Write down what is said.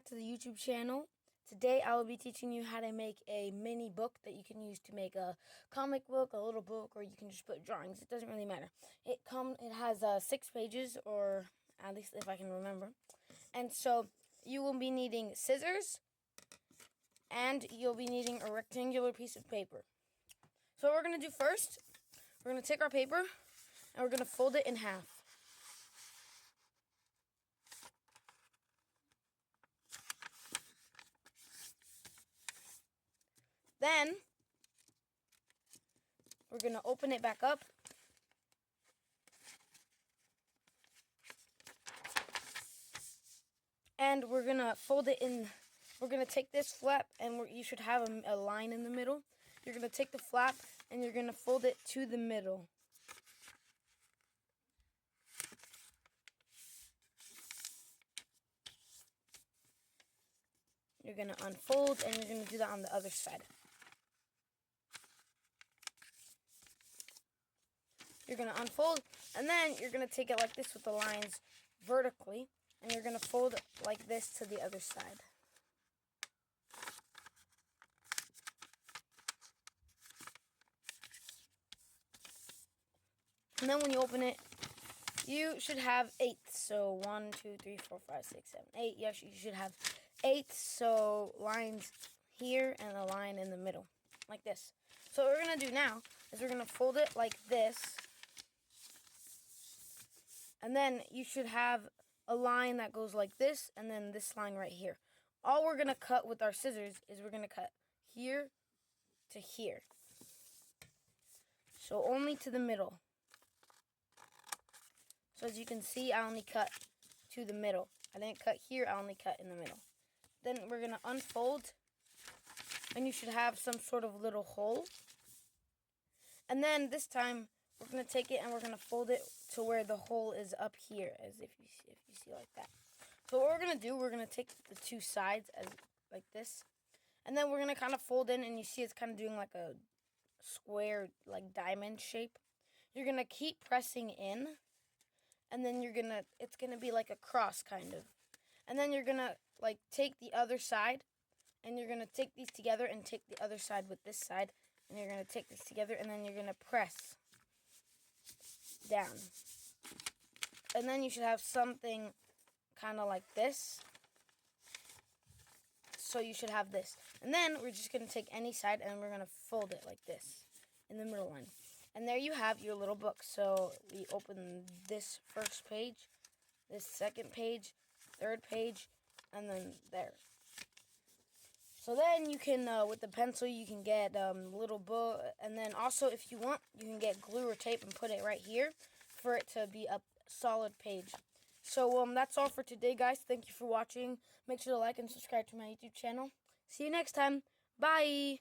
back to the YouTube channel. Today I will be teaching you how to make a mini book that you can use to make a comic book, a little book, or you can just put drawings. It doesn't really matter. It has 6 pages, or at least if I can remember. And so you will be needing scissors, and you'll be needing a rectangular piece of paper. So what we're going to do first, we're going to take our paper and we're going to fold it in half. Then, we're going to open it back up. And we're going to fold it in. We're going to take this flap, and you should have a line in the middle. You're going to take the flap, and you're going to fold it to the middle. You're going to unfold, and you're going to do that on the other side. You're going to unfold, and then you're going to take it like this with the lines vertically, and you're going to fold it like this to the other side. And then when you open it, you should have 8. So 1, 2, 3, 4, 5, 6, 7, 8. Yes, you should have 8. So lines here and a line in the middle, like this. So what we're going to do now is we're going to fold it like this. And then you should have a line that goes like this, and then this line right here. All we're going to cut with our scissors is we're going to cut here to here. So only to the middle. So as you can see, I only cut to the middle. I didn't cut here, I only cut in the middle. Then we're going to unfold, and you should have some sort of little hole. And then this time, we're going to take it and we're going to fold it to where the hole is up here, as if you see like that. So what we're going to do, we're going to take the two sides as like this. And then we're going to kind of fold in, and you see it's kind of doing like a square, like diamond shape. You're going to keep pressing in. And then it's going to be like a cross kind of. And then you're going to like take the other side, and you're going to take these together and take the other side with this side. And you're going to take this together, and then you're going to press down. And then you should have something kind of like this. So you should have this. And then we're just going to take any side, and we're going to fold it like this in the middle line. And there you have your little book. So we open this first page, this second page, third page, and then there. So then you can, with the pencil, you can get little book. And then also, if you want, you can get glue or tape and put it right here for it to be a solid page. So that's all for today, guys. Thank you for watching. Make sure to like and subscribe to my YouTube channel. See you next time. Bye.